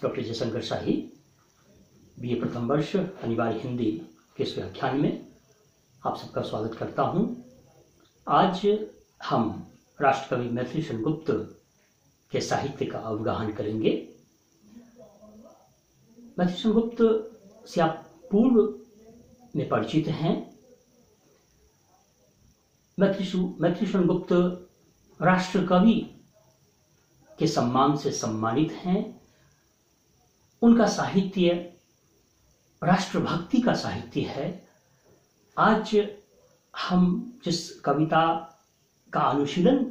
Doctor Jaishankar शाही, BA प्रथम वर्ष, अनिवार्य हिंदी के इस व्याख्यान में आप सबका स्वागत करता हूं। आज हम राष्ट्रकवि मैथिली शरण गुप्त के साहित्य का अवगाहन करेंगे। मैथिली शरण गुप्त से आप पूर्व में परिचित हैं। मैथिली शरण गुप्त राष्ट्रकवि के सम्मान से सम्मानित हैं। उनका साहित्य राष्ट्रभक्ति का साहित्य है। आज हम जिस कविता का अनुशीलन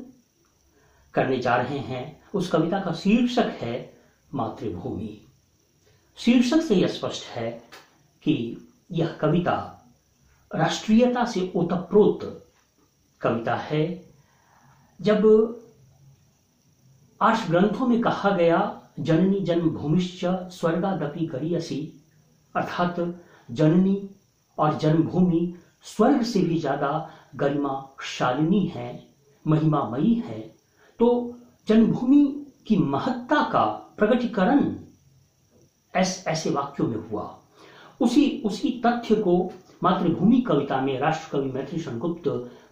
करने जा रहे हैं उस कविता का शीर्षक है मातृभूमि। शीर्षक से यह स्पष्ट है कि यह कविता राष्ट्रीयता से ओतप्रोत कविता है। जब आर्ष ग्रंथों में कहा गया जननी जन्मभूमिश्च स्वर्गादपि गरीयसी, अर्थात जननी और जन्मभूमि स्वर्ग से भी ज्यादा गरिमाशालिनी है, महिमामयी है, तो जन्मभूमि की महत्ता का प्रकटीकरण ऐसे वाक्यों में हुआ। उसी तथ्य को मातृभूमि कविता में राष्ट्रकवि मैथिली शरण गुप्त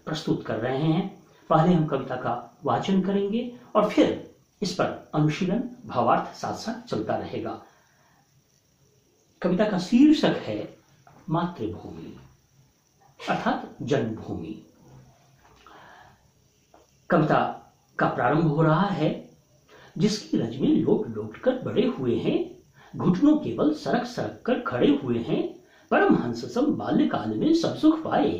प्रस्तुत कर रहे हैं। पहले हम कविता का वाचन करेंगे और फिर इस पर अनुशीलन भावार्थ साथ साथ चलता रहेगा। कविता का शीर्षक है मातृभूमि अर्थात जन्मभूमि। कविता का प्रारंभ हो रहा है। जिसकी रज में लोट लोट कर बड़े हुए हैं, घुटनों केवल सरक सरक कर खड़े हुए हैं, परमहंस सम बाल्यकाल में सब सुख पाए,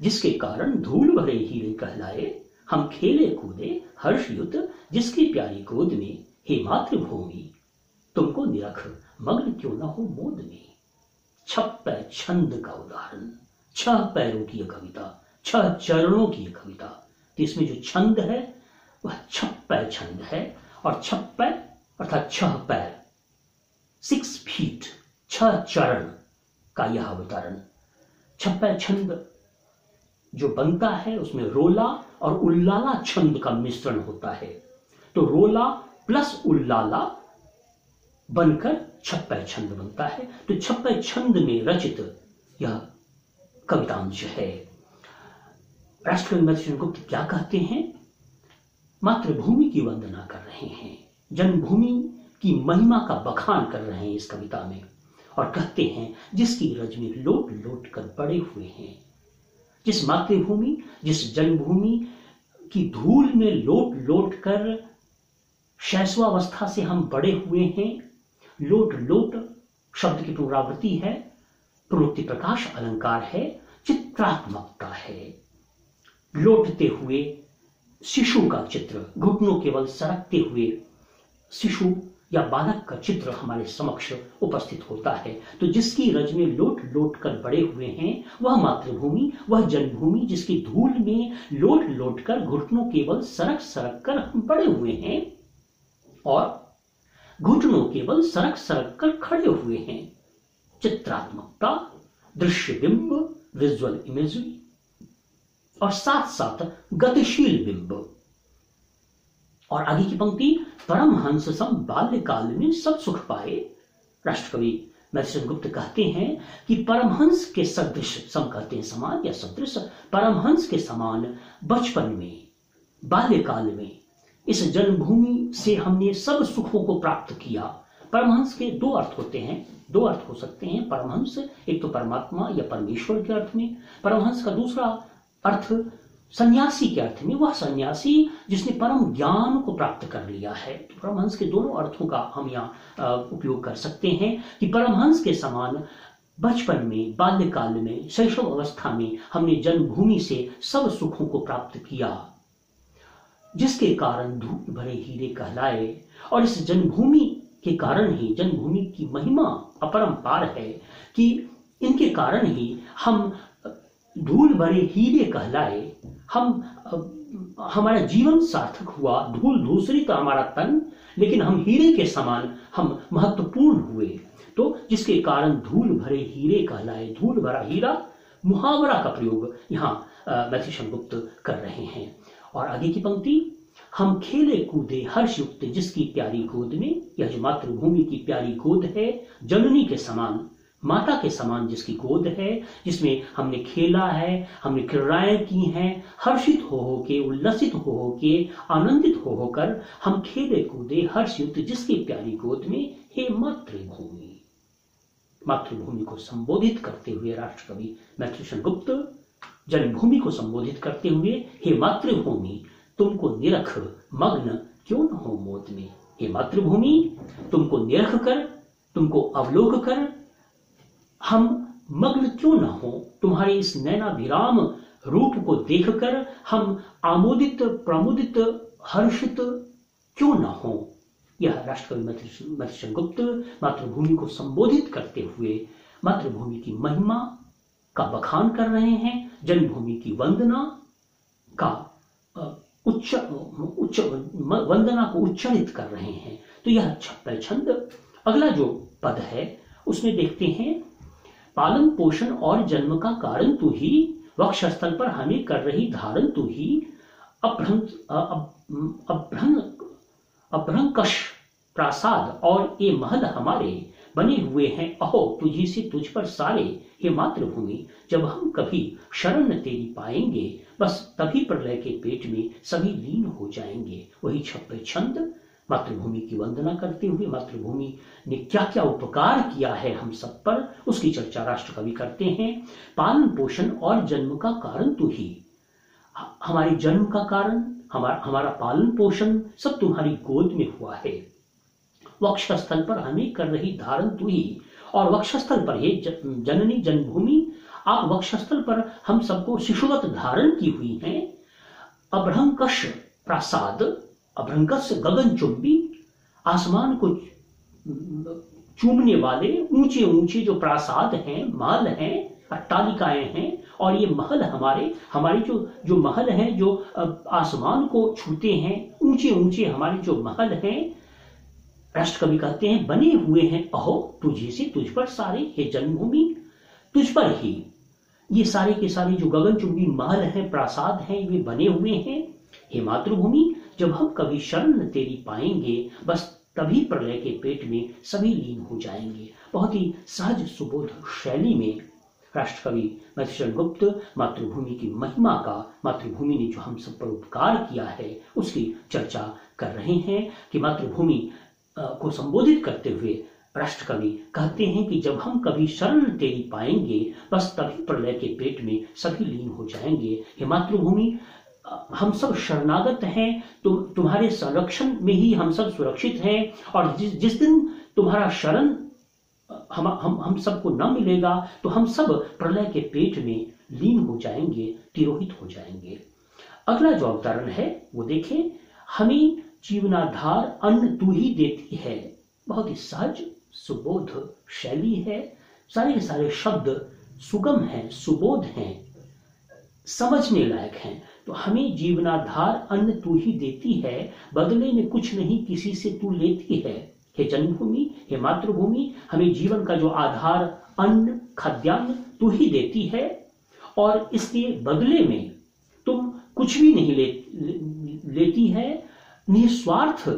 जिसके कारण धूल भरे हीरे कहलाए, हम खेले कूदे हर्षयुत जिसकी प्यारी गोद में, हे मातृभूमि तुमको निरख मग्न क्यों न हो मोद में। छप्पै छंद का उदाहरण, 6 पैरों की यह कविता, 6 चरणों की यह कविता। तो इसमें जो छंद है वह छप्पै छंद है और छप्पै अर्थात 6 पैर, 6 फीट, 6 चरण का यह अवतरण। छप्पै छंद जो बनता है उसमें रोला और उल्लाला छंद का मिश्रण होता है। तो रोला प्लस उल्लाला बनकर छप्पै छंद बनता है। तो छप्पै छंद में रचित यह कवितांश है। राष्ट्रकवि मैथिली शरण गुप्त क्या कहते हैं? मातृभूमि की वंदना कर रहे हैं, जन्मभूमि की महिमा का बखान कर रहे हैं इस कविता में और कहते हैं जिसकी रज में लोट लोट कर बड़े हुए हैं। जिस मातृभूमि, जिस जन्मभूमि की धूल में लोट लोट कर शैशवावस्था से हम बड़े हुए हैं। लोट लोट शब्द की पुनरावृत्ति है, प्रोक्ति प्रकाश अलंकार है, चित्रात्मकता है। लोटते हुए शिशु का चित्र, घुटनों केवल सरकते हुए शिशु या बालक का चित्र हमारे समक्ष उपस्थित होता है। तो जिसकी रज में लोट लोट कर बड़े हुए हैं वह मातृभूमि, वह जन्मभूमि जिसकी धूल में लोट लोट कर घुटनों केवल सरक सरक कर हम बड़े हुए हैं और घुटनों केवल सरक सरक कर खड़े हुए हैं। चित्रात्मकता, दृश्य बिंब, विजुअल इमेजरी और साथ साथ गतिशील बिंब। और आगे की पंक्ति, परमहंस सम बाल्यकाल में सब सुख पाए। राष्ट्रकवि मैथिली शरण गुप्त कहते हैं कि परमहंस के सदृश, सम कहते हैं समान या सदृश, परमहंस के समान बचपन में, बाल्यकाल में इस जन्मभूमि से हमने सब सुखों को प्राप्त किया। परमहंस के 2 अर्थ होते हैं, 2 अर्थ हो सकते हैं परमहंस, एक तो परमात्मा या परमेश्वर के अर्थ में। परमहंस का दूसरा अर्थ सन्यासी के अर्थ में, वह सन्यासी जिसने परम ज्ञान को प्राप्त कर लिया है। तो परमहंस के दोनों अर्थों का हम यहाँ उपयोग कर सकते हैं कि परमहंस के समान बचपन में, बाल्यकाल में, शैशव अवस्था में हमने जन्मभूमि से सब सुखों को प्राप्त किया, जिसके कारण धूल भरे हीरे कहलाए। और इस जन्मभूमि के कारण ही, जन्मभूमि की महिमा अपरंपार है कि इनके कारण ही हम धूल भरे हीरे कहलाए। हमारा जीवन सार्थक हुआ। धूल धूसरित हमारा तन, लेकिन हम हीरे के समान हम महत्वपूर्ण हुए। तो जिसके कारण धूल भरे हीरे कहलाए। धूल भरा हीरा मुहावरा का प्रयोग यहाँ मैथिली शरण गुप्त कर रहे हैं। और आगे की पंक्ति, हम खेले कूदे हर्ष युक्त जिसकी प्यारी गोद में। यह जो मातृभूमि की प्यारी गोद है, जननी के समान, माता के समान जिसकी गोद है, जिसमें हमने खेला है, हमने क्रीड़ाएं की हैं, हर्षित हो के, उल्लसित हो के, आनंदित हो होकर हम खेले कूदे हर्ष युक्त जिसकी प्यारी गोद में। हे मातृभूमि, मातृभूमि को संबोधित करते हुए राष्ट्र कवि मैथिलीशरण गुप्त जन्मभूमि को संबोधित करते हुए, हे मातृभूमि तुमको निरख मग्न क्यों न हो मोद में। हे मातृभूमि तुमको निरख कर, तुमको अवलोक कर हम मग्न क्यों न हो, तुम्हारे इस नैनाभिराम रूप को देखकर हम आमोदित, प्रमुदित, हर्षित क्यों न हो। यह राष्ट्रकवि मैथिलीशरण गुप्त मातृभूमि को संबोधित करते हुए मातृभूमि की महिमा का बखान कर रहे हैं, जन्मभूमि की वंदना का वंदना को उच्चारित कर रहे हैं। तो यह छप्पय छंद। अगला जो पद है उसमें देखते हैं, पालन पोषण और जन्म का कारण तू ही, वक्षस्थल पर हमें कर रही धारण तू ही, अभ्रंकश प्रासाद और ये महल हमारे बने हुए हैं अहो तुझी से तुझ पर सारे। हे मातृभूमि जब हम कभी शरण तेरी पाएंगे, बस तभी प्रलय के पेट में सभी लीन हो जाएंगे। वही छप्पय छंद मातृभूमि की वंदना करते हुए, मातृभूमि ने क्या क्या उपकार किया है हम सब पर, उसकी चर्चा राष्ट्र कवि करते हैं। पालन पोषण और जन्म का कारण तू ही, हमारे जन्म का कारण, हमारा पालन पोषण सब तुम्हारी गोद में हुआ है। वक्षस्थल पर हमें कर रही धारण तू ही, और वक्षस्थल पर हे जननी जन्मभूमि, आप वक्षस्थल पर हम सबको शिशुवत धारण की हुई हैं। अभ्रंकश प्रासाद, अभ्रंकश गगनचुंबी, आसमान को चूमने वाले ऊंचे ऊंचे जो प्रासाद हैं, महल हैं, अट्टालिकाएं हैं, और ये महल हमारे जो महल हैं, जो आसमान को छूते हैं, ऊंचे ऊंचे हमारे जो महल हैं, राष्ट्र कवि कहते हैं बने हुए हैं अहो तुझे से तुझ पर सारे। हे जन्मभूमि तुझ पर ही ये सारे के सारे जो गगनचुंबी महल हैं, प्रासाद हैं, वे बने हुए हैं। हे मातृभूमि जब हम कभी शरण तेरी पाएंगे, बस तभी प्रलय के पेट में सभी लीन हो जाएंगे। बहुत ही सहज सुबोध शैली में राष्ट्र कवि मैथिलीशरण गुप्त मातृभूमि की महिमा का, मातृभूमि ने जो हम सब पर उपकार किया है, उसकी चर्चा कर रहे हैं कि मातृभूमि को संबोधित करते हुए राष्ट्र कवि कहते हैं कि जब हम कभी शरण तेरी पाएंगे, बस तभी प्रलय के पेट में सभी लीन हो जाएंगे। हे मातृभूमि हम सब शरणागत हैं, तुम्हारे संरक्षण में ही हम सब सुरक्षित हैं, और जिस दिन तुम्हारा शरण हम सबको न मिलेगा, तो हम सब प्रलय के पेट में लीन हो जाएंगे, तिरोहित हो जाएंगे। अगला जो अवतरण है वो देखें, हमें जीवनाधार अन्न तू ही देती है। बहुत ही सहज सुबोध शैली है, सारे के सारे शब्द सुगम हैं, सुबोध हैं, समझने लायक हैं। तो हमें जीवनाधार अन्न तू ही देती है, बदले में कुछ नहीं किसी से तू लेती है। हे जन्मभूमि, हे मातृभूमि, हमें जीवन का जो आधार अन्न, खाद्यान्न तू ही देती है, और इसके बदले में तुम कुछ भी नहीं लेती है। निस्वार्थ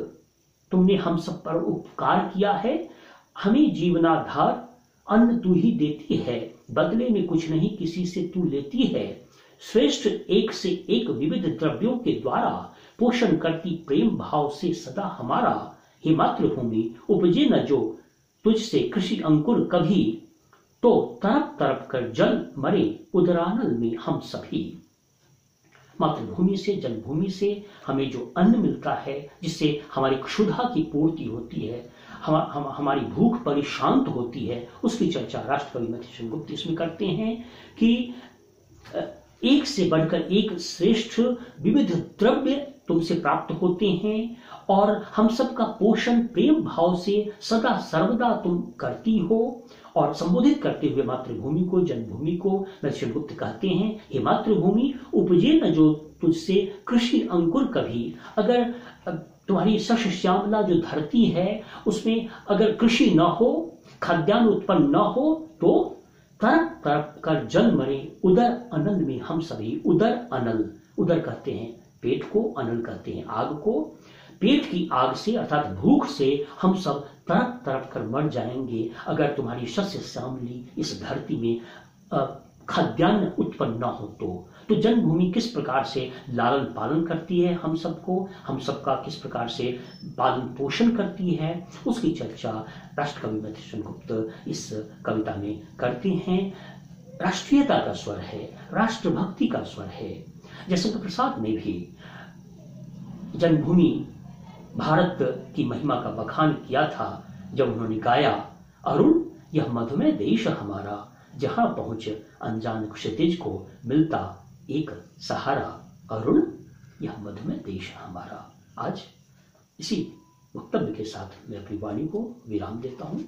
तुमने हम सब पर उपकार किया है। हमें जीवनाधार अन्न तू ही देती है, बदले में कुछ नहीं किसी से तू लेती है। श्रेष्ठ एक से एक विविध द्रव्यों के द्वारा पोषण करती प्रेम भाव से सदा हमारा। हे मातृभूमि उपजे न जो तुझसे कृषि अंकुर कभी, तो तड़प तड़प कर जल मरे उदरानल में हम सभी। मातृभूमि से, जन्मभूमि से हमें जो अन्न मिलता है, जिससे हमारी क्षुधा की पूर्ति होती है, हमारी भूख परिशांत होती है, उसकी चर्चा राष्ट्र कवि मैथिलीशरण गुप्त इसमें करते हैं कि एक से बढ़कर एक श्रेष्ठ विविध द्रव्य तुमसे प्राप्त होते हैं, और हम सब का पोषण प्रेम भाव से सदा सर्वदा तुम करती हो। और संबोधित करते हुए मातृभूमि को, जन्मभूमि को मैथिलीशरण गुप्त कहते हैं, हे मातृभूमि उपजे न जो तुझसे कृषि अंकुर कभी। अगर तुम्हारी शस्य श्यामला जो धरती है, उसमें अगर कृषि न हो, खाद्यान्न उत्पन्न न हो, तो तड़प तड़प कर जल मरे उदर अनल में हम सभी। उदर अनल, उदर कहते हैं पेट को, अनल कहते हैं आग को। पेट की आग से अर्थात भूख से हम सब तड़प तड़प कर मर जाएंगे अगर तुम्हारी सस्य श्यामली इस धरती में खाद्यान्न उत्पन्न न हो तो जन्मभूमि किस प्रकार से लालन पालन करती है हम सबको, हम सबका किस प्रकार से पालन पोषण करती है, उसकी चर्चा राष्ट्रकवि मधुसूदन गुप्त इस कविता में करते हैं। राष्ट्रीयता का स्वर है, राष्ट्रभक्ति का स्वर है। जयशंकर प्रसाद ने भी जन्मभूमि भारत की महिमा का बखान किया था जब उन्होंने गाया, अरुण यह मधुमेह देश हमारा, जहां पहुंच अनजान क्षितिज को मिलता एक सहारा, अरुण यह मधुमेह देश हमारा। आज इसी वक्तव्य के साथ मैं अपनी वाणी को विराम देता हूं।